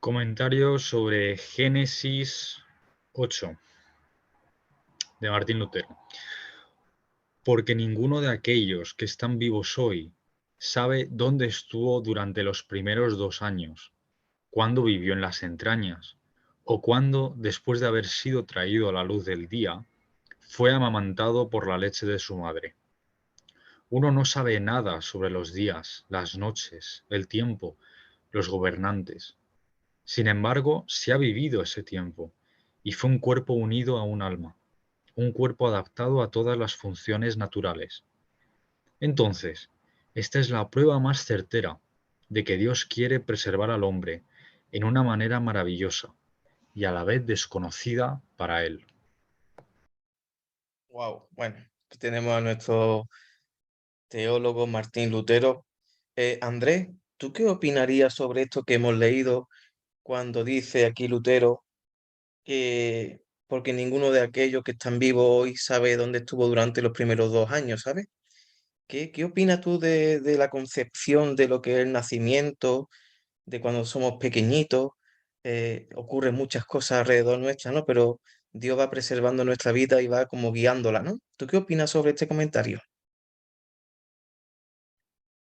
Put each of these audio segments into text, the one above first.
Comentario sobre Génesis 8 de Martín Lutero. Porque ninguno de aquellos que están vivos hoy sabe dónde estuvo durante los primeros 2 años, cuándo vivió en las entrañas, o cuándo, después de haber sido traído a la luz del día, fue amamantado por la leche de su madre. Uno no sabe nada sobre los días, las noches, el tiempo, los gobernantes. Sin embargo, se ha vivido ese tiempo, y fue un cuerpo unido a un alma, un cuerpo adaptado a todas las funciones naturales. Entonces, esta es la prueba más certera de que Dios quiere preservar al hombre en una manera maravillosa y a la vez desconocida para él. Wow, bueno, aquí tenemos a nuestro teólogo Martín Lutero. Andrés, ¿tú qué opinarías sobre esto que hemos leído cuando dice aquí Lutero que porque ninguno de aquellos que están vivos hoy sabe dónde estuvo durante los primeros 2 años, ¿sabes? ¿Qué opinas tú de la concepción de lo que es el nacimiento, de cuando somos pequeñitos? Ocurren muchas cosas alrededor nuestra, ¿no? Pero Dios va preservando nuestra vida y va como guiándola, ¿no? ¿Tú qué opinas sobre este comentario?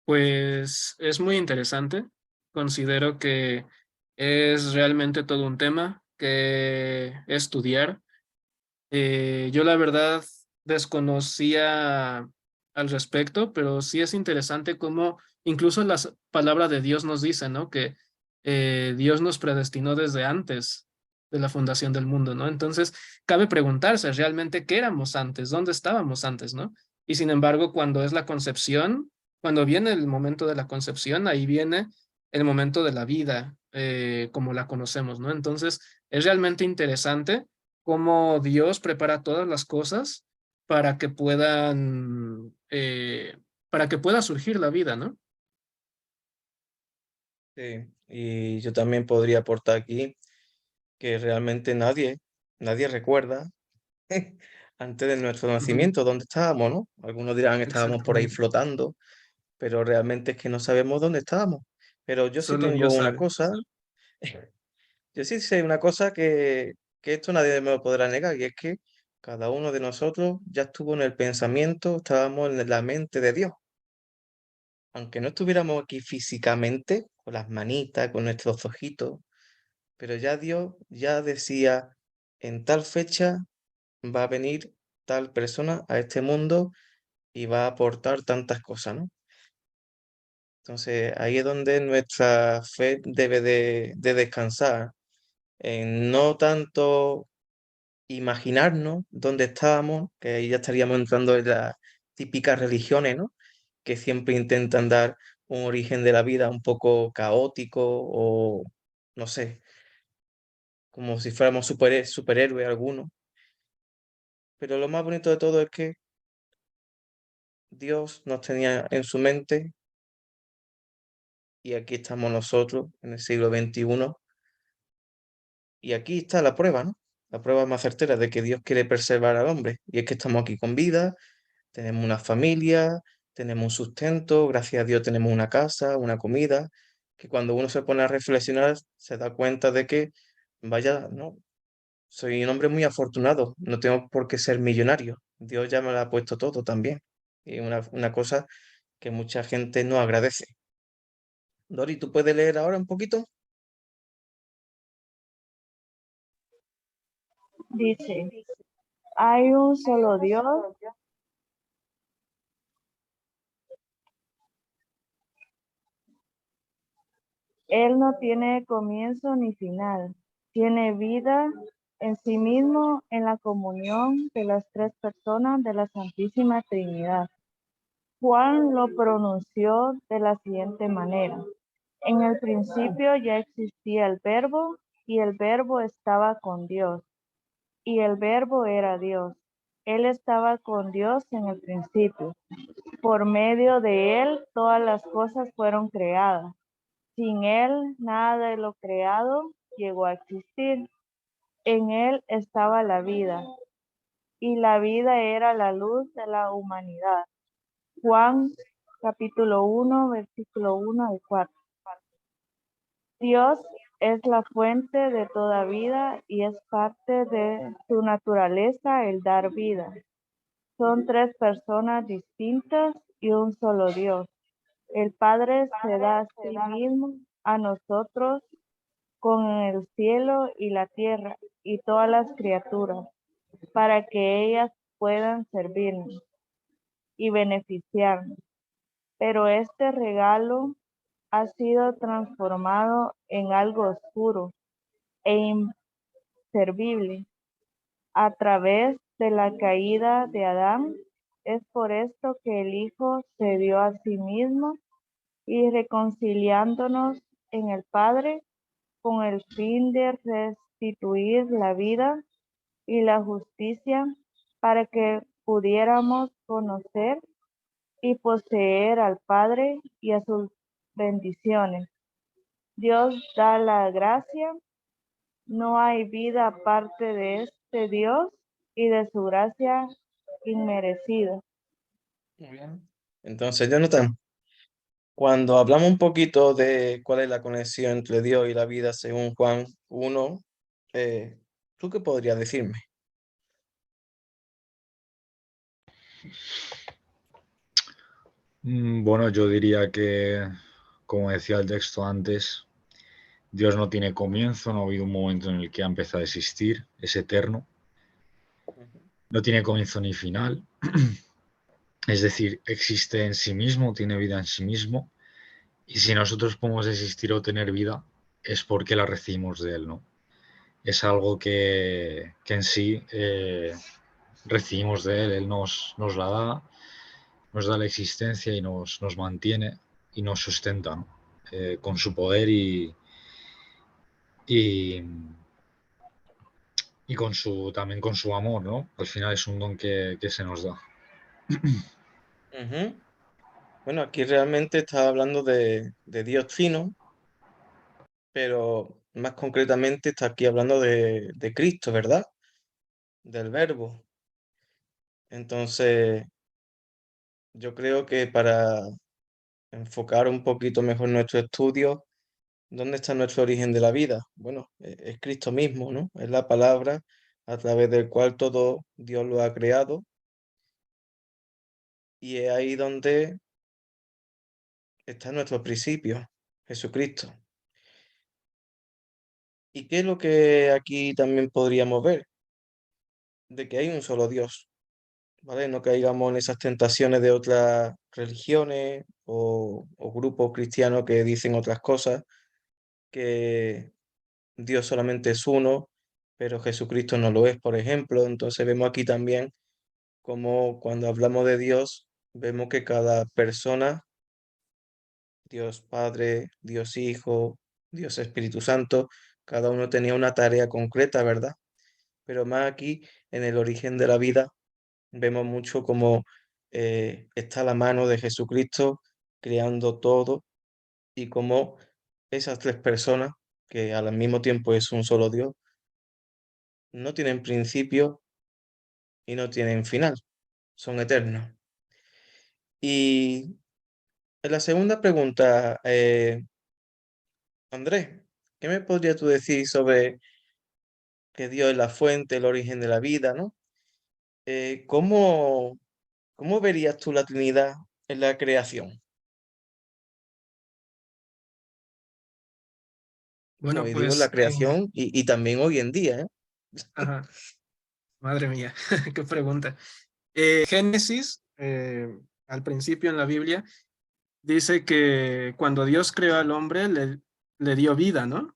Pues es muy interesante. Considero que es realmente todo un tema que estudiar. Yo la verdad desconocía al respecto, pero sí es interesante cómo incluso las palabras de Dios nos dicen, ¿no? Que Dios nos predestinó desde antes de la fundación del mundo, ¿no? Entonces, cabe preguntarse realmente qué éramos antes, dónde estábamos antes, ¿no? Y sin embargo, cuando es la concepción, cuando viene el momento de la concepción, ahí viene el momento de la vida, como la conocemos, ¿no? Entonces, es realmente interesante cómo Dios prepara todas las cosas para que para que pueda surgir la vida, ¿no? Sí, y yo también podría aportar aquí que realmente nadie recuerda antes de nuestro Ujú. nacimiento dónde estábamos, ¿no? Algunos dirán estábamos por ahí Exactamente. flotando, pero realmente es que no sabemos dónde estábamos. Pero yo sí Solo tengo Dios una sabe. cosa, yo sí sé una cosa que esto nadie me lo podrá negar, y es que cada uno de nosotros ya estuvo en el pensamiento, estábamos en la mente de Dios. Aunque no estuviéramos aquí físicamente, con las manitas, con nuestros ojitos, pero ya Dios ya decía, en tal fecha va a venir tal persona a este mundo y va a aportar tantas cosas, ¿no? Entonces ahí es donde nuestra fe debe de descansar, en no tanto imaginarnos dónde estábamos, que ahí ya estaríamos entrando en las típicas religiones, ¿no? Que siempre intentan dar un origen de la vida un poco caótico o, no sé, como si fuéramos superhéroes algunos. Pero lo más bonito de todo es que Dios nos tenía en su mente y aquí estamos nosotros en el siglo XXI y aquí está la prueba, ¿no? La prueba más certera de que Dios quiere preservar al hombre y es que estamos aquí con vida, tenemos una familia, tenemos un sustento, gracias a Dios tenemos una casa, una comida, que cuando uno se pone a reflexionar se da cuenta de que, vaya, no, soy un hombre muy afortunado, no tengo por qué ser millonario, Dios ya me lo ha puesto todo también. Y una cosa que mucha gente no agradece. Dori, ¿tú puedes leer ahora un poquito? Dice, hay un solo Dios, Él no tiene comienzo ni final, tiene vida en sí mismo en la comunión de las tres personas de la Santísima Trinidad. Juan lo pronunció de la siguiente manera. En el principio ya existía el Verbo, y el Verbo estaba con Dios, y el Verbo era Dios. Él estaba con Dios en el principio. Por medio de él todas las cosas fueron creadas. Sin él nada de lo creado llegó a existir. En él estaba la vida, y la vida era la luz de la humanidad. Juan capítulo 1, versículo 1 al 4. Dios es la fuente de toda vida y es parte de su naturaleza el dar vida. Son tres personas distintas y un solo Dios. El Padre se da a sí mismo a nosotros con el cielo y la tierra y todas las criaturas, para que ellas puedan servirnos y beneficiarnos. Pero este regalo ha sido transformado en algo oscuro e inservible a través de la caída de Adán. Es por esto que el Hijo se dio a sí mismo y reconciliándonos en el Padre con el fin de restituir la vida y la justicia para que pudiéramos conocer y poseer al Padre y a sus bendiciones. Dios da la gracia, no hay vida aparte de este Dios y de su gracia inmerecida. Muy bien. Entonces, Jonathan, cuando hablamos un poquito de cuál es la conexión entre Dios y la vida según Juan 1, ¿tú qué podrías decirme? Bueno, yo diría que, como decía el texto antes, Dios no tiene comienzo, no ha habido un momento en el que ha empezado a existir, es eterno, no tiene comienzo ni final, es decir, existe en sí mismo, tiene vida en sí mismo, y si nosotros podemos existir o tener vida, es porque la recibimos de Él, ¿no? Es algo que en sí recibimos de Él, Él nos la da la existencia y nos mantiene y nos sustenta, ¿no? Con su poder y, y también con su amor, ¿no? Al final es un don que se nos da. Ujú. Bueno, aquí realmente está hablando de Dios Trino, pero más concretamente está aquí hablando de Cristo, ¿verdad? Del Verbo. Entonces, yo creo que para enfocar un poquito mejor nuestro estudio, ¿dónde está nuestro origen de la vida? Bueno, es Cristo mismo, ¿no? Es la palabra a través del cual todo Dios lo ha creado y es ahí donde está nuestro principio, Jesucristo. ¿Y qué es lo que aquí también podríamos ver? De que hay un solo Dios, ¿vale? No caigamos en esas tentaciones de otras religiones o grupos cristianos que dicen otras cosas, que Dios solamente es uno, pero Jesucristo no lo es, por ejemplo. Entonces vemos aquí también como cuando hablamos de Dios, vemos que cada persona, Dios Padre, Dios Hijo, Dios Espíritu Santo, cada uno tenía una tarea concreta, ¿verdad? Pero más aquí, en el origen de la vida, vemos mucho como está la mano de Jesucristo creando todo y como esas tres personas, que al mismo tiempo es un solo Dios, no tienen principio y no tienen final, son eternos. Y en la segunda pregunta, Andrés, ¿qué me podrías tú decir sobre que Dios es la fuente, el origen de la vida, ¿no? ¿Cómo, cómo verías tú la Trinidad en la creación? No, Bueno, y digo en la pues, creación y también hoy en día, ¿eh? ajá, madre mía, qué pregunta. Génesis, al principio en la Biblia, dice que cuando Dios creó al hombre, le dio vida, ¿no?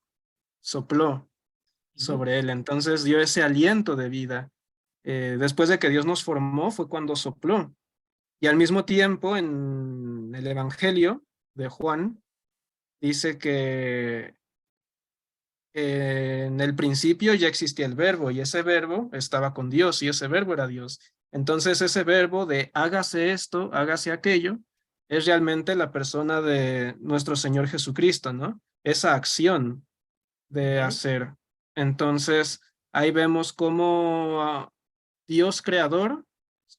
Sopló Ujú. sobre él, entonces dio ese aliento de vida. Después de que Dios nos formó, fue cuando sopló. Y al mismo tiempo, en el Evangelio de Juan, dice que en el principio ya existía el verbo y ese verbo estaba con Dios y ese verbo era Dios. Entonces ese verbo de hágase esto, hágase aquello, es realmente la persona de nuestro Señor Jesucristo, ¿no? Esa acción de Ujú. hacer. Entonces ahí vemos cómo Dios creador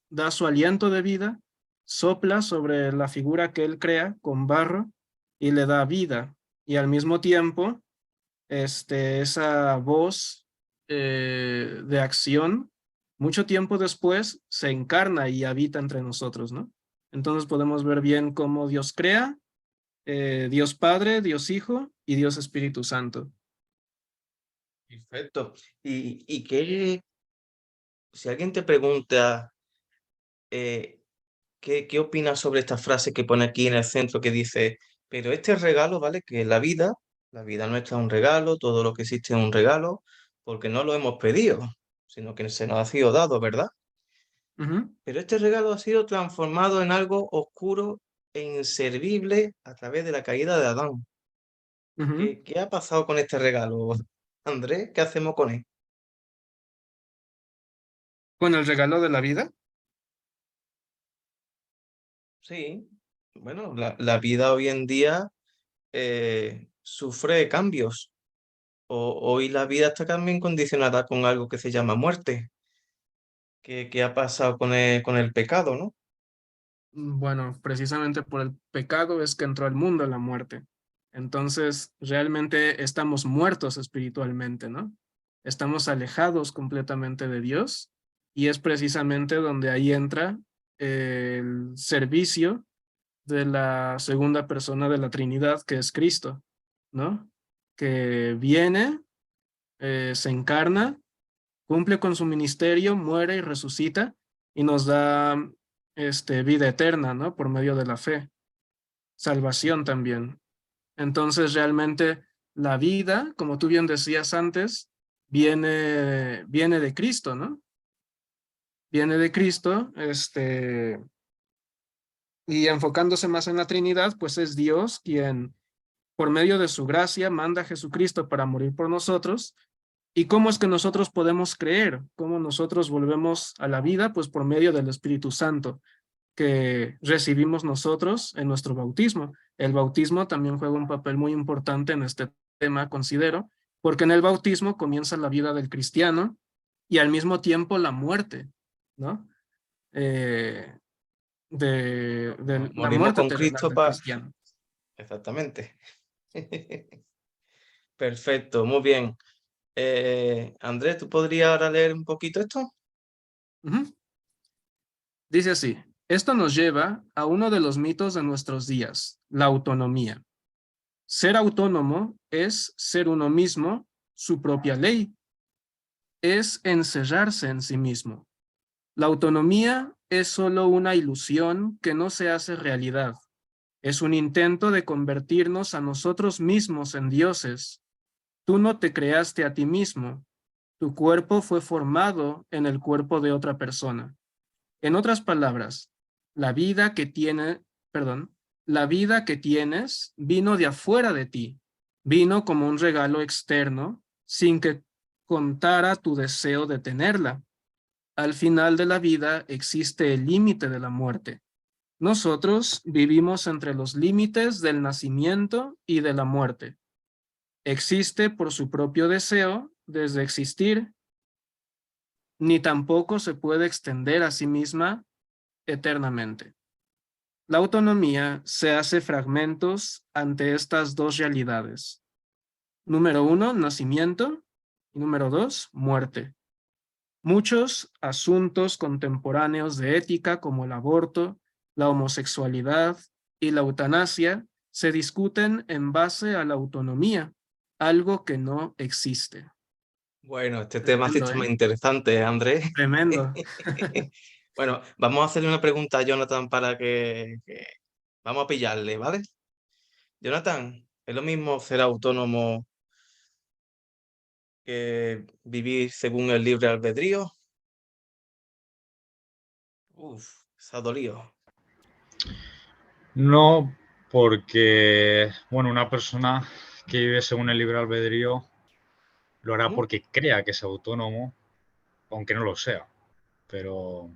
da su aliento de vida, sopla sobre la figura que él crea con barro y le da vida. Y al mismo tiempo esa voz de acción, mucho tiempo después se encarna y habita entre nosotros, ¿no? Entonces podemos ver bien cómo Dios crea, Dios Padre, Dios Hijo y Dios Espíritu Santo. Perfecto. Y qué, si alguien te pregunta eh, qué opinas sobre esta frase que pone aquí en el centro que dice, pero este regalo, ¿vale? Que la vida nuestra es un regalo, todo lo que existe es un regalo, porque no lo hemos pedido, sino que se nos ha sido dado, ¿verdad? Ujú, Pero este regalo ha sido transformado en algo oscuro e inservible a través de la caída de Adán. ujú. ¿Qué ha pasado con este regalo, Andrés? ¿Qué hacemos con él? Con el regalo de la vida. Sí, bueno, la vida hoy en día sufre cambios. Hoy la vida está también condicionada con algo que se llama muerte, que ha pasado con el pecado, ¿no? Bueno, precisamente por el pecado es que entró al mundo la muerte. Entonces, realmente estamos muertos espiritualmente, ¿no? Estamos alejados completamente de Dios y es precisamente donde ahí entra el servicio de la segunda persona de la Trinidad, que es Cristo, ¿no? Que viene, se encarna, cumple con su ministerio, muere y resucita y nos da vida eterna, ¿no? Por medio de la fe, salvación también. Entonces, realmente la vida, como tú bien decías antes, viene de Cristo, ¿no? Viene de Cristo, y enfocándose más en la Trinidad, pues es Dios quien, por medio de su gracia, manda a Jesucristo para morir por nosotros. ¿Y cómo es que nosotros podemos creer? ¿Cómo nosotros volvemos a la vida? Pues por medio del Espíritu Santo que recibimos nosotros en nuestro bautismo. El bautismo también juega un papel muy importante en este tema, considero, porque en el bautismo comienza la vida del cristiano y al mismo tiempo la muerte, ¿no? Eh, de la Morimos muerte con terrenal Cristo del para... cristiano. Exactamente. Perfecto, muy bien. Andrés, ¿tú podrías ahora leer un poquito esto? Ujú. Dice así, esto nos lleva a uno de los mitos de nuestros días, la autonomía. Ser autónomo es ser uno mismo, su propia ley, es encerrarse en sí mismo. La autonomía es solo una ilusión que no se hace realidad. Es un intento de convertirnos a nosotros mismos en dioses. Tú no te creaste a ti mismo. Tu cuerpo fue formado en el cuerpo de otra persona. En otras palabras, la vida que tiene, perdón, la vida que tienes vino de afuera de ti. Vino como un regalo externo sin que contara tu deseo de tenerla. Al final de la vida existe el límite de la muerte. Nosotros vivimos entre los límites del nacimiento y de la muerte. Existe por su propio deseo desde existir, ni tampoco se puede extender a sí misma eternamente. La autonomía se hace fragmentos ante estas dos realidades. Número 1, nacimiento, y número 2, muerte. Muchos asuntos contemporáneos de ética como el aborto, la homosexualidad y la eutanasia se discuten en base a la autonomía, algo que no existe. Bueno, este tema sí Tremendo, está muy ¿eh? interesante, Andrés. Tremendo. Bueno, vamos a hacerle una pregunta a Jonathan para que... Vamos a pillarle, ¿vale? Jonathan, ¿es lo mismo ser autónomo que vivir según el libre albedrío? Uf, se ha dolido. No, porque, bueno, una persona que vive según el libre albedrío lo hará ¿Mm? porque crea que es autónomo, aunque no lo sea. Pero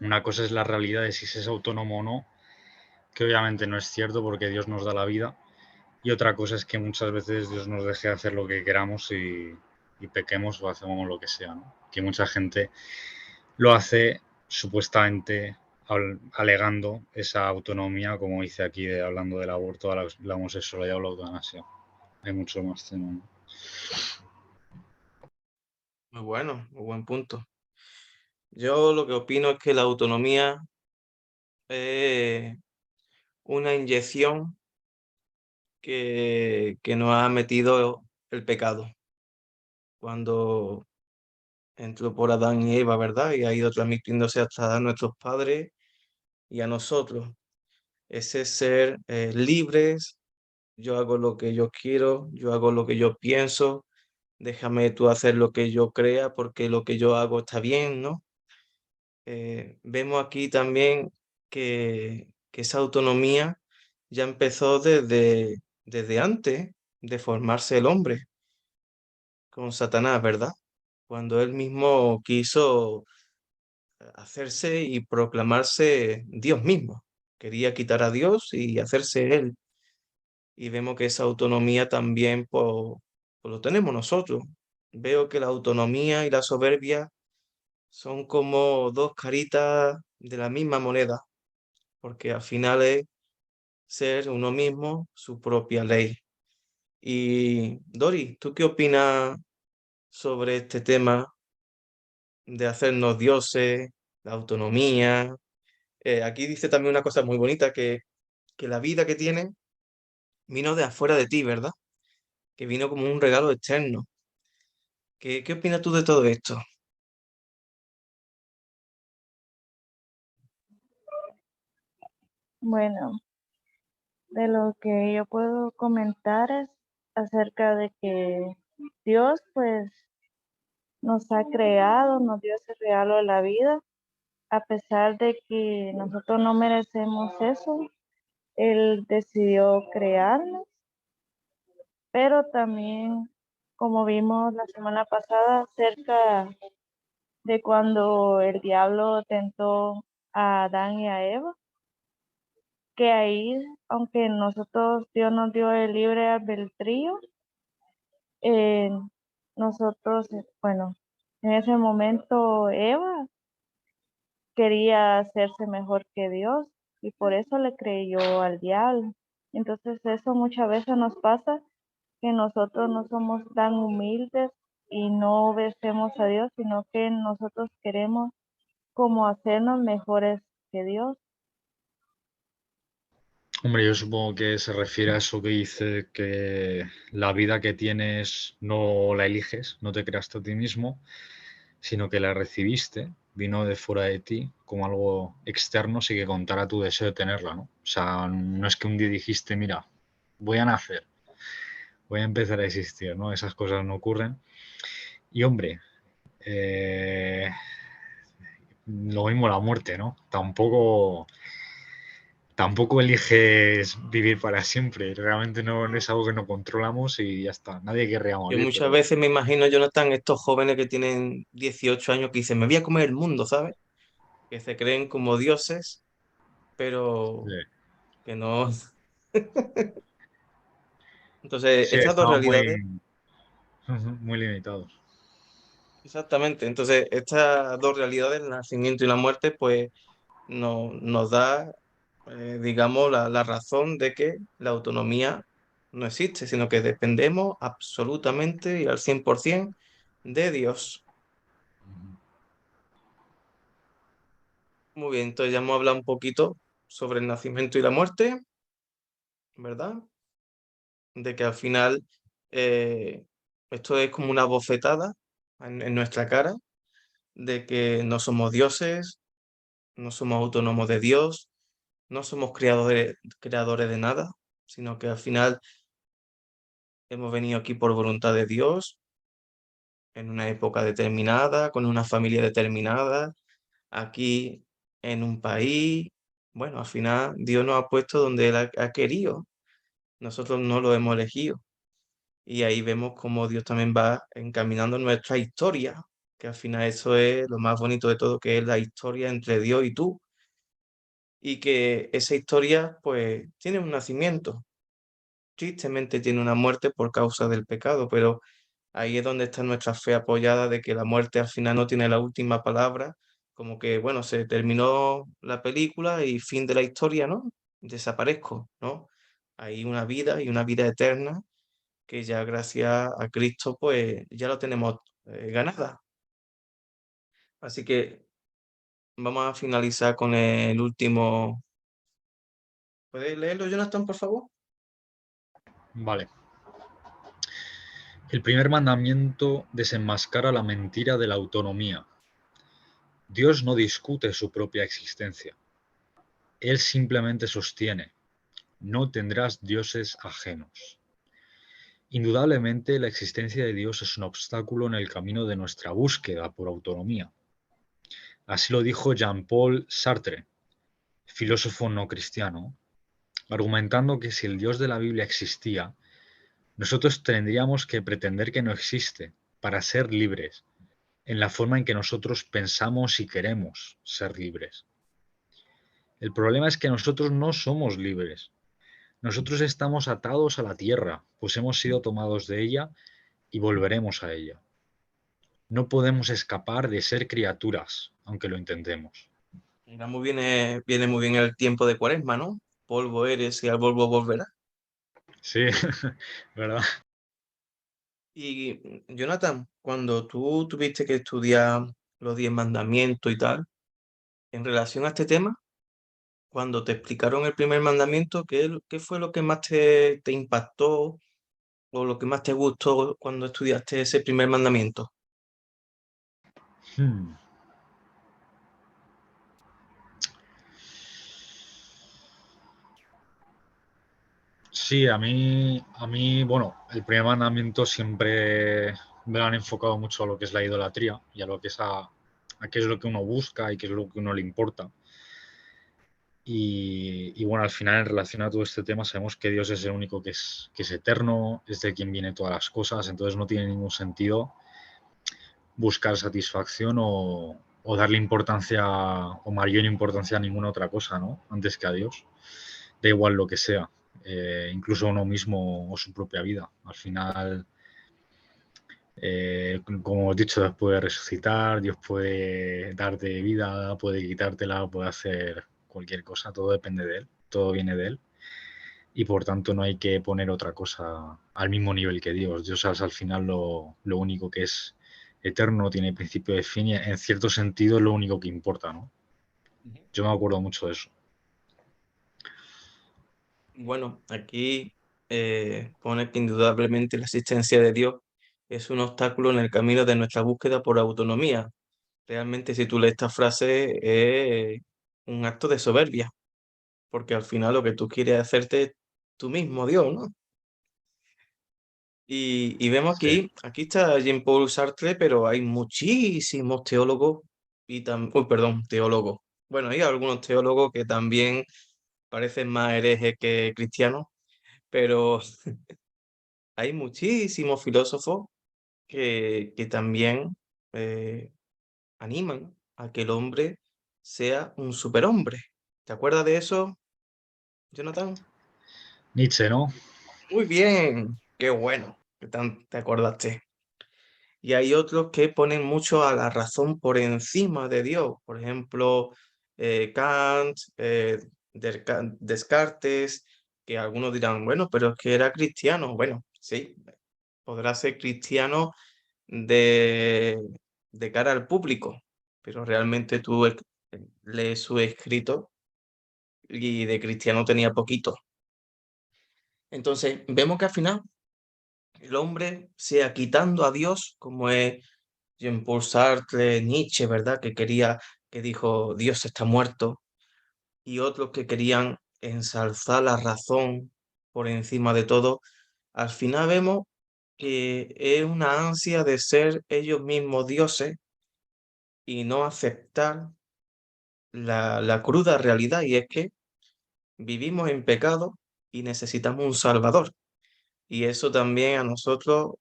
una cosa es la realidad de si se es autónomo o no, que obviamente no es cierto porque Dios nos da la vida. Y otra cosa es que muchas veces Dios nos deje hacer lo que queramos y pequemos o hacemos lo que sea, ¿no? Que mucha gente lo hace supuestamente alegando esa autonomía, como dice aquí, hablando del aborto, la homosexualidad o la eutanasia. Hay mucho más tema, ¿no? Muy bueno, muy buen punto. Yo lo que opino es que la autonomía es una inyección que nos ha metido el pecado cuando entró por Adán y Eva, ¿verdad? Y ha ido transmitiéndose hasta a nuestros padres y a nosotros. Ese ser libres, yo hago lo que yo quiero, yo hago lo que yo pienso, déjame tú hacer lo que yo crea porque lo que yo hago está bien, ¿no? Vemos aquí también que esa autonomía ya empezó desde antes de formarse el hombre con Satanás, ¿verdad? Cuando él mismo quiso hacerse y proclamarse Dios mismo. Quería quitar a Dios y hacerse él. Y vemos que esa autonomía también pues, lo tenemos nosotros. Veo que la autonomía y la soberbia son como dos caritas de la misma moneda, porque al final es ser uno mismo su propia ley. Y Dori, ¿tú qué opinas sobre este tema de hacernos dioses, la autonomía? Aquí dice también una cosa muy bonita, que la vida que tiene vino de afuera de ti, ¿verdad? Que vino como un regalo externo. ¿Qué opinas tú de todo esto? Bueno, de lo que yo puedo comentar es acerca de que Dios pues nos ha creado, nos dio ese regalo de la vida, a pesar de que nosotros no merecemos eso, Él decidió crearnos, pero también, como vimos la semana pasada, acerca de cuando el diablo tentó a Adán y a Eva, que ahí, aunque nosotros, Dios nos dio el libre albedrío, eh, nosotros, bueno, en ese momento Eva quería hacerse mejor que Dios y por eso le creyó al diablo. Entonces eso muchas veces nos pasa, que nosotros no somos tan humildes y no obedecemos a Dios, sino que nosotros queremos como hacernos mejores que Dios. Hombre, yo supongo que se refiere a eso que dice que la vida que tienes no la eliges, no te creaste a ti mismo, sino que la recibiste, vino de fuera de ti como algo externo, sí que contara tu deseo de tenerla, ¿no? O sea, no es que un día dijiste, mira, voy a nacer, voy a empezar a existir, ¿no? Esas cosas no ocurren. Y hombre, eh, lo mismo la muerte, ¿no? Tampoco eliges vivir para siempre. Realmente no es algo que no controlamos y ya está. Nadie querría Yo morir, muchas pero veces me imagino, Jonathan, estos jóvenes que tienen 18 años que dicen, me voy a comer el mundo, ¿sabes? Que se creen como dioses, pero que no. Entonces, sí, estas dos estamos realidades, muy limitados. exactamente, entonces estas dos realidades, el nacimiento y la muerte, pues nos da, digamos, la razón de que la autonomía no existe, sino que dependemos absolutamente y al 100% de Dios. Muy bien, entonces ya hemos hablado un poquito sobre el nacimiento y la muerte, ¿verdad? De que al final eh, esto es como una bofetada en nuestra cara, de que no somos dioses, no somos autónomos de Dios, no somos creadores de nada, sino que al final hemos venido aquí por voluntad de Dios, en una época determinada, con una familia determinada, aquí en un país. Bueno, al final Dios nos ha puesto donde Él ha querido, nosotros no lo hemos elegido. Y ahí vemos cómo Dios también va encaminando nuestra historia, que al final eso es lo más bonito de todo, que es la historia entre Dios y tú. Y que esa historia pues tiene un nacimiento, tristemente tiene una muerte por causa del pecado, pero ahí es donde está nuestra fe apoyada de que la muerte al final no tiene la última palabra, como que bueno, se terminó la película y fin de la historia, ¿no? Desaparezco, ¿no? Hay una vida y una vida eterna que ya gracias a Cristo pues ya lo tenemos ganada. Así que vamos a finalizar con el último. ¿Puedes leerlo, Jonathan, por favor? Vale. El primer mandamiento desenmascara la mentira de la autonomía. Dios no discute su propia existencia. Él simplemente sostiene: no tendrás dioses ajenos. Indudablemente, la existencia de Dios es un obstáculo en el camino de nuestra búsqueda por autonomía. Así lo dijo Jean-Paul Sartre, filósofo no cristiano, argumentando que si el Dios de la Biblia existía, nosotros tendríamos que pretender que no existe para ser libres, en la forma en que nosotros pensamos y queremos ser libres. El problema es que nosotros no somos libres. Nosotros estamos atados a la tierra, pues hemos sido tomados de ella y volveremos a ella. No podemos escapar de ser criaturas, aunque lo intentemos. Viene muy bien el tiempo de Cuaresma, ¿no? Polvo eres y al polvo volverás. Sí, ¿verdad? Y Jonathan, cuando tú tuviste que estudiar los 10 mandamientos y tal, en relación a este tema, cuando te explicaron el primer mandamiento, ¿qué fue lo que más te impactó o lo que más te gustó cuando estudiaste ese primer mandamiento? Hmm. Sí, bueno, el primer mandamiento siempre me lo han enfocado mucho a lo que es la idolatría y a lo que es a qué es lo que uno busca y qué es lo que a uno le importa. Y bueno, al final, en relación a todo este tema, sabemos que Dios es el único que es eterno, es de quien viene todas las cosas, entonces no tiene ningún sentido buscar satisfacción o darle importancia o mayor importancia a ninguna otra cosa, ¿no? Antes que a Dios. Da igual lo que sea, incluso uno mismo o su propia vida. Al final, como hemos dicho, Dios puede resucitar, Dios puede darte vida, puede quitártela, puede hacer cualquier cosa, todo depende de Él, todo viene de Él. Y por tanto no hay que poner otra cosa al mismo nivel que Dios. Dios es al final lo único que es eterno, tiene principio de fin y en cierto sentido es lo único que importa, ¿no? Yo me acuerdo mucho de eso. Bueno, aquí pone que indudablemente la existencia de Dios es un obstáculo en el camino de nuestra búsqueda por autonomía. Realmente, si tú lees esta frase, es un acto de soberbia, porque al final lo que tú quieres es hacerte tú mismo Dios, ¿no? Y vemos Sí. aquí está Jean-Paul Sartre, pero hay muchísimos teólogos perdón, teólogos. Bueno, hay algunos teólogos que también parecen más herejes que cristianos, pero hay muchísimos filósofos que también eh, animan a que el hombre sea un superhombre. ¿Te acuerdas de eso, Jonathan? Nietzsche, ¿no? Muy bien, qué bueno que te acordaste. Y hay otros que ponen mucho a la razón por encima de Dios. Por ejemplo, Kant, Descartes, que algunos dirán, bueno, pero es que era cristiano. Bueno, sí, podrá ser cristiano de, de cara al público, pero realmente tú lees su escrito y de cristiano tenía poquito. Entonces, vemos que al final el hombre, sea quitando a Dios, como es Jean-Paul Sartre, Nietzsche, ¿verdad? Que dijo, Dios está muerto, y otros que querían ensalzar la razón por encima de todo, al final vemos que es una ansia de ser ellos mismos dioses y no aceptar la cruda realidad, y es que vivimos en pecado y necesitamos un Salvador. Y eso también a nosotros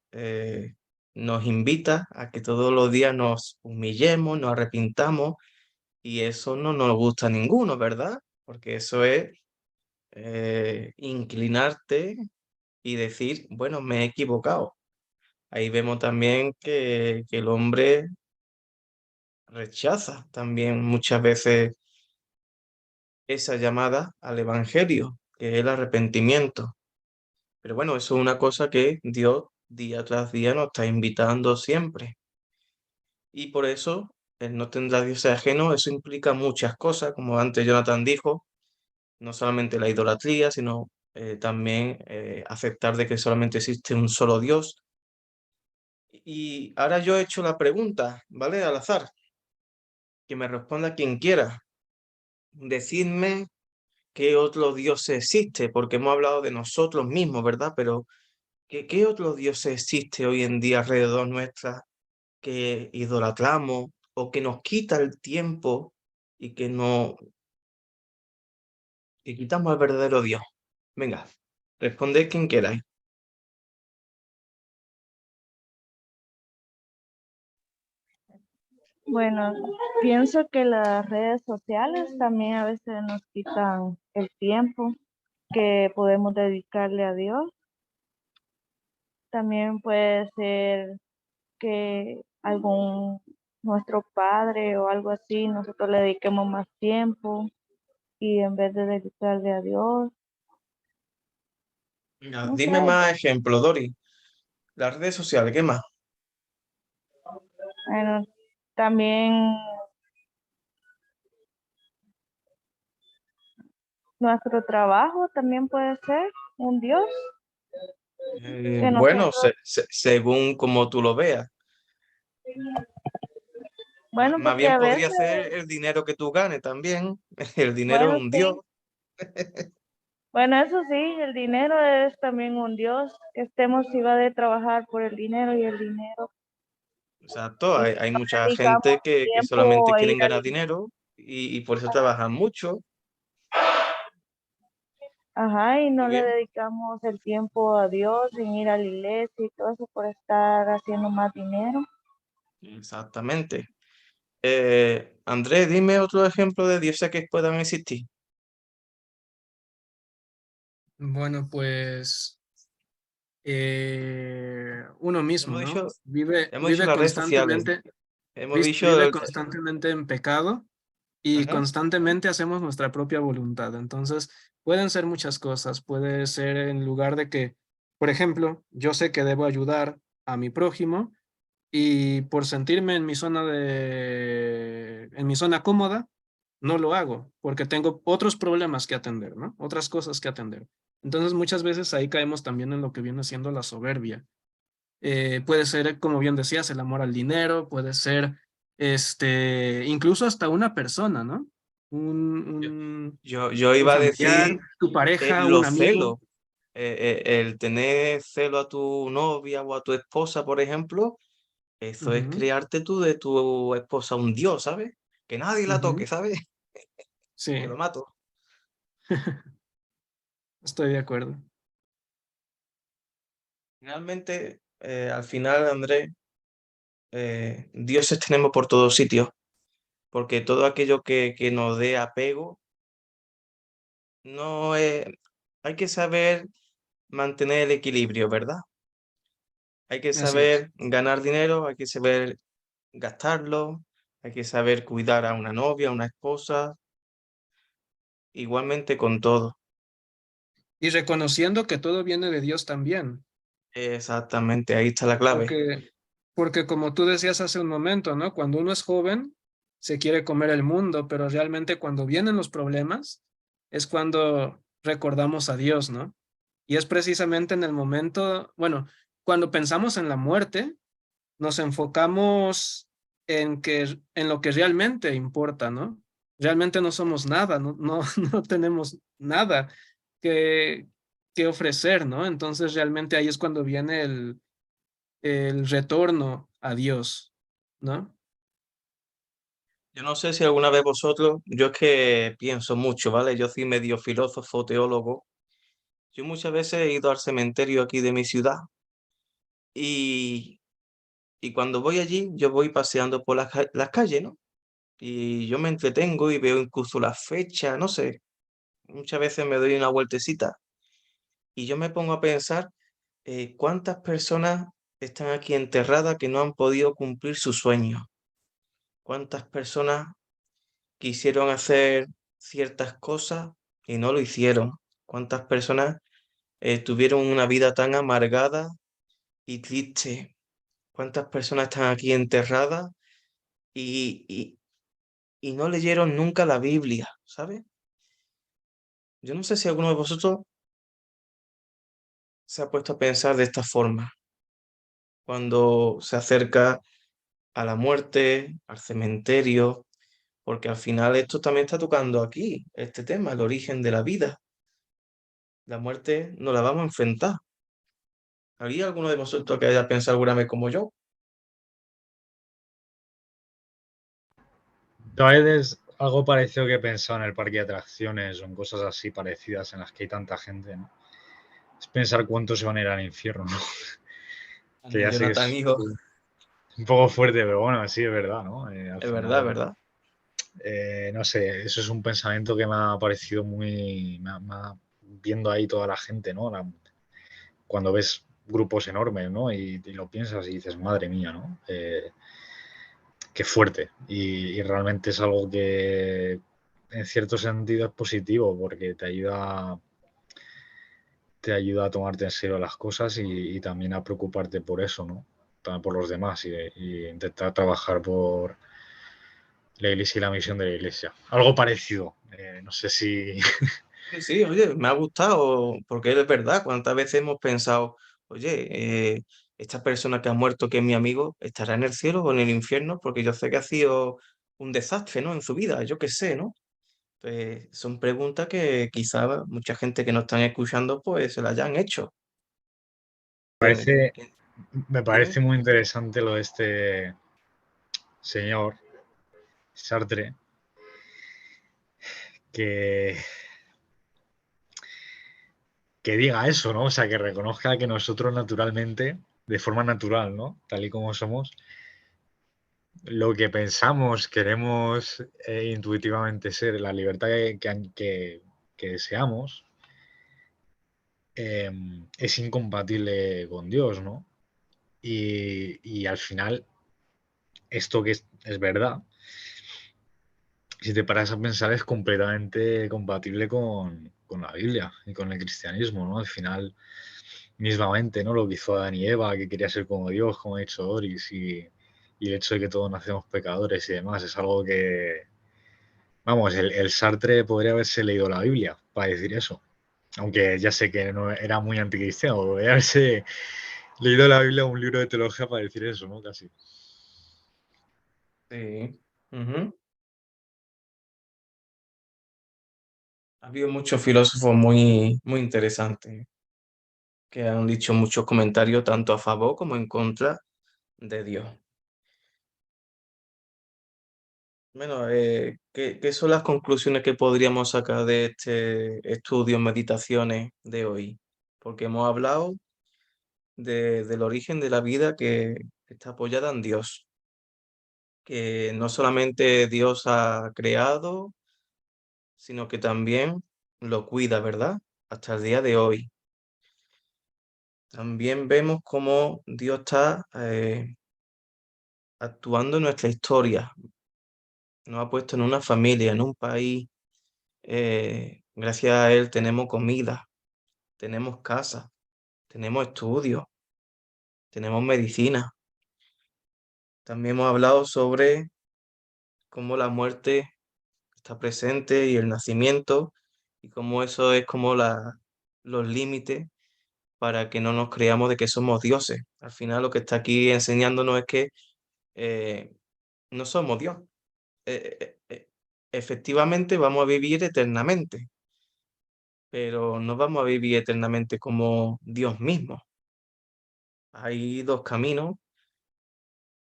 nos invita a que todos los días nos humillemos, nos arrepintamos, y eso no nos gusta a ninguno, ¿verdad? Porque eso es inclinarte y decir, bueno, me he equivocado. Ahí vemos también que el hombre rechaza también muchas veces esa llamada al Evangelio, que es el arrepentimiento. Pero bueno, eso es una cosa que Dios día tras día nos está invitando siempre. Y por eso, el no tendrá dioses ajeno, eso implica muchas cosas, como antes Jonathan dijo, no solamente la idolatría, sino también aceptar de que solamente existe un solo Dios. Y ahora yo he hecho la pregunta, ¿vale? Al azar, que me responda quien quiera. Decidme qué otro Dios existe, porque hemos hablado de nosotros mismos, ¿verdad? Pero ¿qué otro Dios existe hoy en día alrededor nuestra que idolatramos o que nos quita el tiempo y que no que quitamos al verdadero Dios? Venga, responded quien queráis. Bueno, pienso que las redes sociales también a veces nos quitan el tiempo que podemos dedicarle a Dios. También puede ser que nuestro padre o algo así, nosotros le dediquemos más tiempo y en vez de dedicarle a Dios, Venga, no sé, dime más ejemplos, Dori. Las redes sociales, ¿qué más? bueno, también nuestro trabajo también puede ser un Dios que Bueno, nosotros, según como tú lo veas. bueno, Más porque bien a podría veces, ser el dinero que tú ganes también. El dinero es bueno, un dios. sí, bueno, eso sí, el dinero es también un Dios, que estemos si va de trabajar por el dinero y el dinero, Exacto, y hay no mucha gente dedicamos que solamente tiempo a ir quieren al ganar dinero y por eso trabajan mucho. ajá, y Muy no le bien, dedicamos el tiempo a Dios en ir a la iglesia y todo eso por estar haciendo más dinero. exactamente. Andrés, dime otro ejemplo de dioses que puedan existir. Bueno, pues uno mismo, Hemos ¿no? dicho, Vive, hemos dicho vive las redes sociales, constantemente, hemos dicho vive constantemente en pecado y ajá, constantemente hacemos nuestra propia voluntad. Entonces, pueden ser muchas cosas. Puede ser en lugar de que, por ejemplo, yo sé que debo ayudar a mi prójimo y por sentirme en mi zona cómoda, no lo hago porque tengo otros problemas que atender, ¿no? Otras cosas que atender. Entonces, muchas veces ahí caemos también en lo que viene siendo la soberbia. Puede ser, como bien decías, el amor al dinero, puede ser, incluso hasta una persona, ¿no? yo, Un, yo un iba a familiar, decir tu pareja, un los amigo. celos. El tener celo a tu novia o a tu esposa, por ejemplo, eso es Ujú, crearte tú de tu esposa un dios, ¿sabes? Que nadie la ujú. toque, ¿sabes? Que Sí, lo mato. estoy de acuerdo. Realmente, al final, Andrés, dioses tenemos por todos sitios, porque todo aquello que nos dé apego, no es... Hay que saber mantener el equilibrio, ¿verdad? Hay que Así es. saber ganar dinero, hay que saber gastarlo, hay que saber cuidar a una novia, a una esposa, igualmente con todo. Y reconociendo que todo viene de Dios también, Exactamente, ahí está la clave. porque, porque como tú decías hace un momento, ¿no? Cuando uno es joven, se quiere comer el mundo, pero realmente cuando vienen los problemas es cuando recordamos a Dios, ¿no? Y es precisamente en el momento, bueno, cuando pensamos en la muerte, nos enfocamos en lo que realmente importa, ¿no? Realmente no somos nada, no tenemos nada que, que ofrecer, ¿no? Entonces realmente ahí es cuando viene el retorno a Dios, ¿no? Yo no sé si alguna vez vosotros, yo es que pienso mucho, ¿vale? Yo soy medio filósofo, teólogo. Yo muchas veces he ido al cementerio aquí de mi ciudad y, y cuando voy allí, yo voy paseando por las calles, ¿no? Y yo me entretengo y veo incluso la fecha, no sé, muchas veces me doy una vueltecita y yo me pongo a pensar cuántas personas están aquí enterradas que no han podido cumplir sus sueños, cuántas personas quisieron hacer ciertas cosas y no lo hicieron, cuántas personas tuvieron una vida tan amargada y triste. ¿Cuántas personas están aquí enterradas y no leyeron nunca la Biblia, ¿sabes? Yo no sé si alguno de vosotros se ha puesto a pensar de esta forma, cuando se acerca a la muerte, al cementerio, porque al final esto también está tocando aquí, este tema, el origen de la vida. La muerte nos la vamos a enfrentar. ¿Había alguno de vosotros que haya pensado alguna vez como yo? A veces algo parecido que he pensado en el parque de atracciones o en cosas así parecidas en las que hay tanta gente, ¿no? Es pensar cuántos se van a ir al infierno, ¿no? Que ya sé que Jonathan, es hijo, un poco fuerte, pero bueno, sí es verdad, ¿no? Al es final, verdad. no sé, eso es un pensamiento que me ha parecido muy, viendo ahí toda la gente, ¿no? Cuando ves grupos enormes, ¿no? Y lo piensas y dices, madre mía, ¿no? Qué fuerte. Y realmente es algo que en cierto sentido es positivo porque te ayuda a tomarte en serio las cosas y también a preocuparte por eso, ¿no? También por los demás y intentar trabajar por la iglesia y la misión de la iglesia. Algo parecido. No sé si... Sí, sí, oye, me ha gustado, porque es verdad, cuántas veces hemos pensado, oye, esta persona que ha muerto, que es mi amigo, ¿estará en el cielo o en el infierno? Porque yo sé que ha sido un desastre, ¿no? En su vida, yo qué sé, ¿no? Pues son preguntas que quizá mucha gente que nos están escuchando, pues se las hayan hecho. parece, me Dime. parece muy interesante lo de este señor, Sartre, que, que diga eso, ¿no? O sea, que reconozca que nosotros naturalmente, de forma natural, ¿no? Tal y como somos, lo que pensamos, queremos intuitivamente ser, la libertad que deseamos, es incompatible con Dios, ¿no? Y al final, esto que es verdad, si te paras a pensar, es completamente compatible con la Biblia y con el cristianismo, ¿no? Al final, mismamente, ¿no? Lo que hizo Adán y Eva, que quería ser como Dios, como ha dicho Doris, y el hecho de que todos nacemos pecadores y demás, es algo que, vamos, el Sartre podría haberse leído la Biblia para decir eso. Aunque ya sé que no era muy anticristiano, podría haberse leído la Biblia, un libro de teología para decir eso, ¿no? Casi. Sí. Ujú. Ha habido muchos filósofos muy, muy interesantes que han dicho muchos comentarios tanto a favor como en contra de Dios. Bueno, ¿qué son las conclusiones que podríamos sacar de este estudio, meditaciones de hoy? Porque hemos hablado del origen de la vida que está apoyada en Dios, que no solamente Dios ha creado, sino que también lo cuida, ¿verdad? Hasta el día de hoy. También vemos cómo Dios está actuando en nuestra historia. Nos ha puesto en una familia, en un país. Gracias a Él tenemos comida, tenemos casa, tenemos estudios, tenemos medicina. También hemos hablado sobre cómo la muerte está presente y el nacimiento y cómo eso es como los límites para que no nos creamos de que somos dioses. Al final lo que está aquí enseñándonos es que eh, no somos Dios. Efectivamente vamos a vivir eternamente, pero no vamos a vivir eternamente como Dios mismo. Hay dos caminos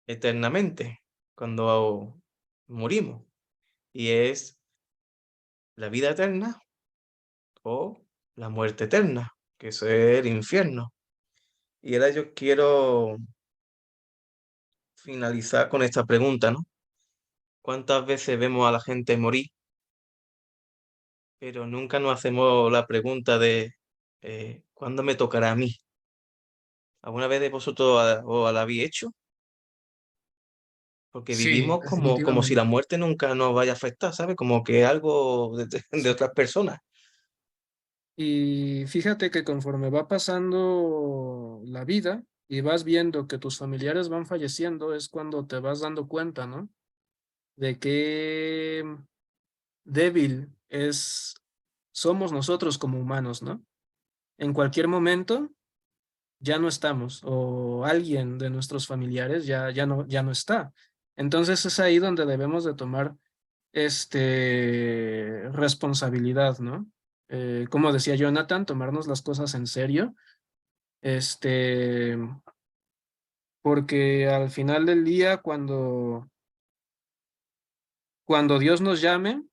eternamente cuando morimos y es la vida eterna o la muerte eterna, que eso es el infierno. Y ahora yo quiero finalizar con esta pregunta, ¿no? ¿Cuántas veces vemos a la gente morir, pero nunca nos hacemos la pregunta de ¿cuándo me tocará a mí? ¿Alguna vez de vosotros os la habéis hecho? Porque Sí, vivimos como si la definitivamente. muerte nunca nos vaya a afectar, ¿sabes? Como que algo de otras personas. Y fíjate que conforme va pasando la vida y vas viendo que tus familiares van falleciendo, es cuando te vas dando cuenta, ¿no? De qué débil somos nosotros como humanos, ¿no? En cualquier momento ya no estamos o alguien de nuestros familiares ya no está. Entonces es ahí donde debemos de tomar responsabilidad, ¿no? Como decía Jonathan, tomarnos las cosas en serio, este, porque al final del día, cuando Dios nos llame,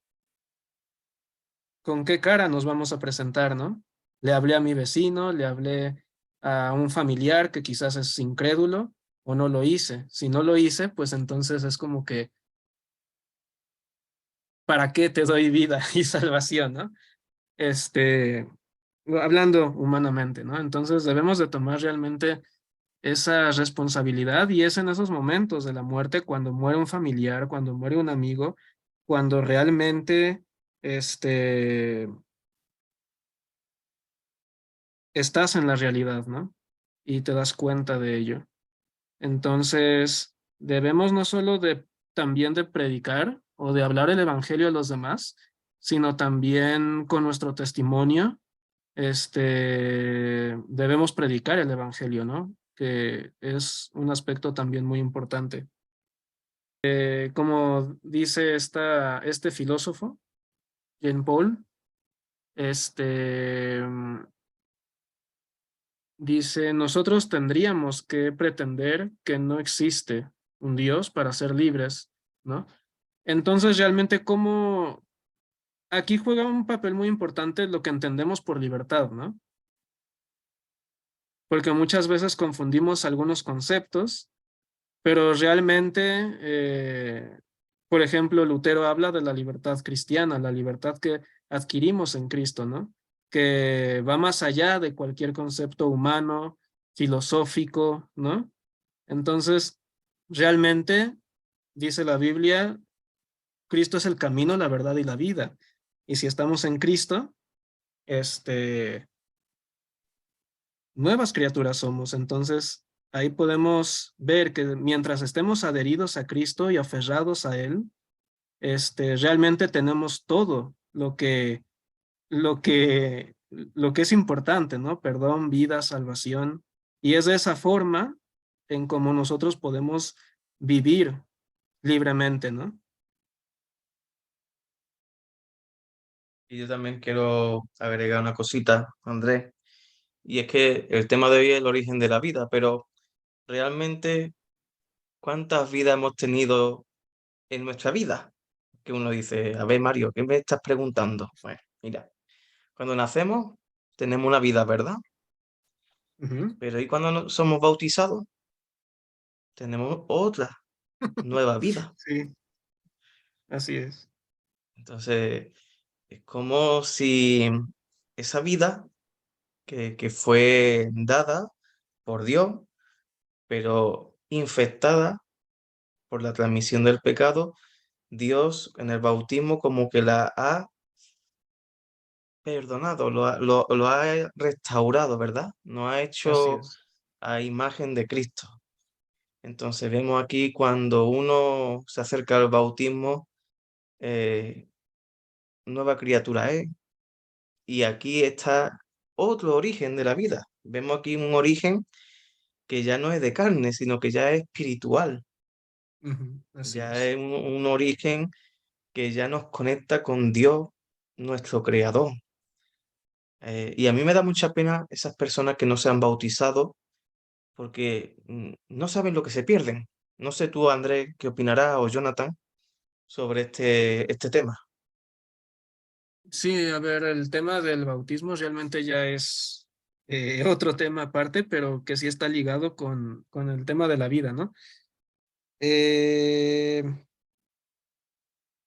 ¿con qué cara nos vamos a presentar, no? Le hablé a mi vecino, le hablé a un familiar que quizás es incrédulo o no lo hice. Si no lo hice, pues entonces es como que, ¿para qué te doy vida y salvación, no? Hablando humanamente, ¿no? Entonces debemos de tomar realmente esa responsabilidad y es en esos momentos de la muerte, cuando muere un familiar, cuando muere un amigo, cuando realmente, este, estás en la realidad, ¿no? Y te das cuenta de ello. Entonces, debemos no solo también de predicar o de hablar el evangelio a los demás, sino también con nuestro testimonio, debemos predicar el evangelio, ¿no? Que es un aspecto también muy importante. Como dice este filósofo, Jean Paul, este, dice, nosotros tendríamos que pretender que no existe un Dios para ser libres, ¿no? Entonces, realmente, aquí juega un papel muy importante lo que entendemos por libertad, ¿no? Porque muchas veces confundimos algunos conceptos, pero realmente, por ejemplo, Lutero habla de la libertad cristiana, la libertad que adquirimos en Cristo, ¿no? Que va más allá de cualquier concepto humano, filosófico, ¿no? Entonces, realmente, dice la Biblia, Cristo es el camino, la verdad y la vida. Y si estamos en Cristo, este, nuevas criaturas somos. Entonces, ahí podemos ver que mientras estemos adheridos a Cristo y aferrados a Él, realmente tenemos todo lo que es importante, ¿no? Perdón, vida, salvación. Y es de esa forma en cómo nosotros podemos vivir libremente, ¿no? Y yo también quiero agregar una cosita, Andrés, y es que el tema de hoy es el origen de la vida, pero realmente, ¿cuántas vidas hemos tenido en nuestra vida? Que uno dice, a ver, Mario, ¿qué me estás preguntando? Pues mira, cuando nacemos tenemos una vida, ¿verdad? Ujú. Pero ¿y cuando somos bautizados? Tenemos otra nueva vida. Sí, así es. Entonces, es como si esa vida que fue dada por Dios, pero infectada por la transmisión del pecado, Dios en el bautismo como que la ha perdonado, lo ha restaurado, ¿verdad? Nos ha Así hecho es. a imagen de Cristo. Entonces vemos aquí cuando uno se acerca al bautismo, eh, nueva criatura es. Y aquí está otro origen de la vida. Vemos aquí un origen que ya no es de carne, sino que ya es espiritual. Ujú, así Ya es. es un origen que ya nos conecta con Dios, nuestro creador. Y a mí me da mucha pena esas personas que no se han bautizado porque no saben lo que se pierden. No sé tú, Andrés, qué opinarás o Jonathan sobre este tema. Sí, a ver, el tema del bautismo realmente ya es otro tema aparte, pero que sí está ligado con el tema de la vida, ¿no? Eh,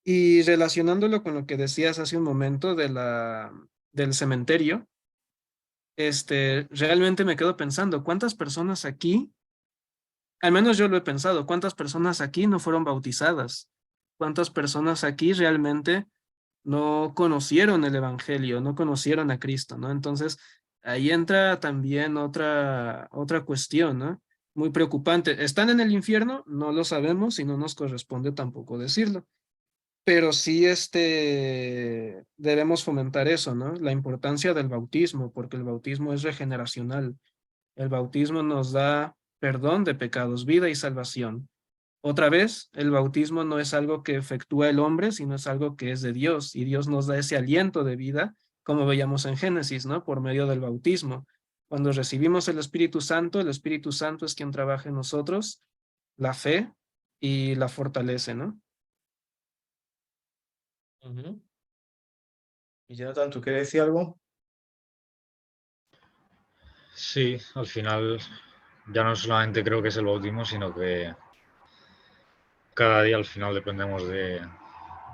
y relacionándolo con lo que decías hace un momento del cementerio, realmente me quedo pensando, ¿cuántas personas aquí, al menos yo lo he pensado, cuántas personas aquí no fueron bautizadas? ¿Cuántas personas aquí realmente no conocieron el Evangelio, no conocieron a Cristo, ¿no? Entonces, ahí entra también otra cuestión, ¿no? Muy preocupante. ¿Están en el infierno? No lo sabemos y no nos corresponde tampoco decirlo. Pero sí debemos fomentar eso, ¿no? La importancia del bautismo, porque el bautismo es regeneracional. El bautismo nos da perdón de pecados, vida y salvación. Otra vez, el bautismo no es algo que efectúa el hombre, sino es algo que es de Dios, y Dios nos da ese aliento de vida, como veíamos en Génesis, ¿no? Por medio del bautismo. Cuando recibimos el Espíritu Santo es quien trabaja en nosotros la fe y la fortalece, ¿no? Ujú. Y Jonathan, ¿tú quieres decir algo? Sí, al final ya no solamente creo que es el bautismo, sino que cada día al final dependemos de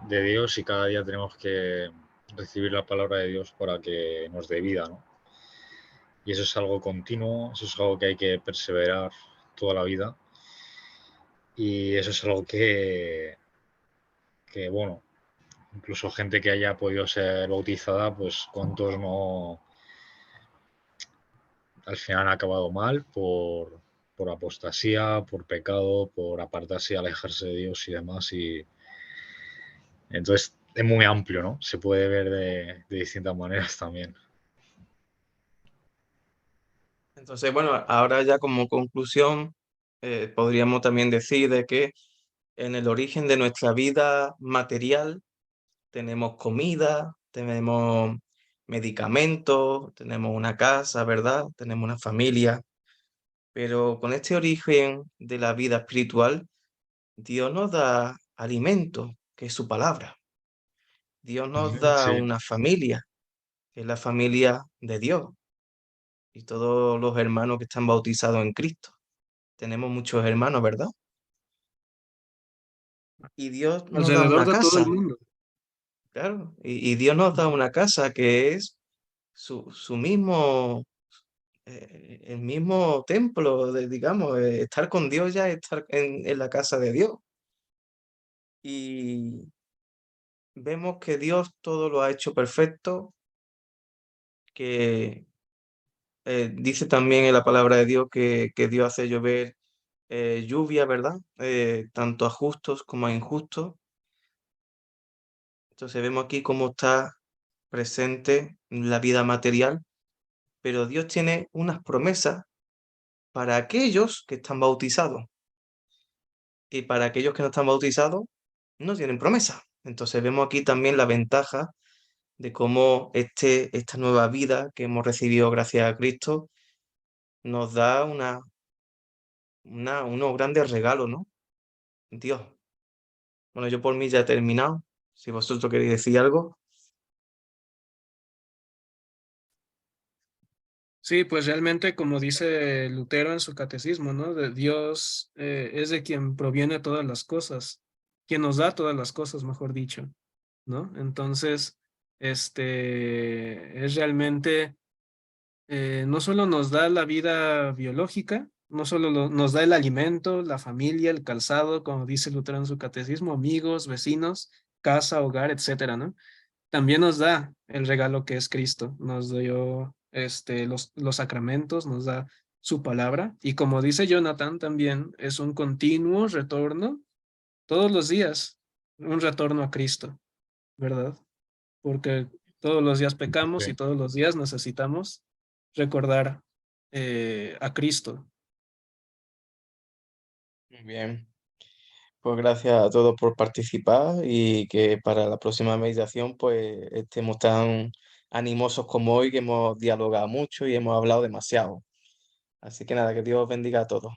Dios y cada día tenemos que recibir la palabra de Dios para que nos dé vida, ¿no? Y eso es algo continuo, eso es algo que hay que perseverar toda la vida y eso es algo que bueno, incluso gente que haya podido ser bautizada, pues cuántos no al final han acabado mal por apostasía, por pecado, por apartarse y alejarse de Dios y demás. Y entonces es muy amplio, ¿no? Se puede ver de distintas maneras también. Entonces, bueno, ahora ya como conclusión, podríamos también decir de que en el origen de nuestra vida material tenemos comida, tenemos medicamentos, tenemos una casa, ¿verdad? Tenemos una familia, pero con este origen de la vida espiritual, Dios nos da alimento, que es su palabra. Dios nos da Sí, una familia, que es la familia de Dios, y todos los hermanos que están bautizados en Cristo. Tenemos muchos hermanos, ¿verdad? Y Dios nos da Alrededor una de todo casa, el mundo. claro, y Dios nos da una casa que es su mismo, el mismo templo, digamos, estar con Dios ya es estar en la casa de Dios. Y vemos que Dios todo lo ha hecho perfecto, que dice también en la palabra de Dios que Dios hace llover lluvia, ¿verdad? Tanto a justos como a injustos. Entonces vemos aquí cómo está presente la vida material, pero Dios tiene unas promesas para aquellos que están bautizados y para aquellos que no están bautizados no tienen promesa. Entonces vemos aquí también la ventaja de cómo esta nueva vida que hemos recibido gracias a Cristo nos da unos grandes regalos, ¿no? Dios. Bueno, yo por mí ya he terminado. Si vosotros queréis decir algo. Sí, pues realmente, como dice Lutero en su catecismo, ¿no? De Dios es de quien proviene todas las cosas, quien nos da todas las cosas, mejor dicho, ¿no? Entonces, es realmente, no solo nos da la vida biológica, no solo nos da el alimento, la familia, el calzado, como dice Lutero en su catecismo, amigos, vecinos, casa, hogar, etcétera, ¿no? También nos da el regalo que es Cristo, nos dio los sacramentos, nos da su palabra y como dice Jonathan también es un continuo retorno todos los días, un retorno a Cristo, ¿verdad? Porque todos los días pecamos y sí. todos los días necesitamos recordar a Cristo. Muy bien. Pues gracias a todos por participar y que para la próxima meditación pues estemos tan animosos como hoy, que hemos dialogado mucho y hemos hablado demasiado. Así que nada, que Dios bendiga a todos.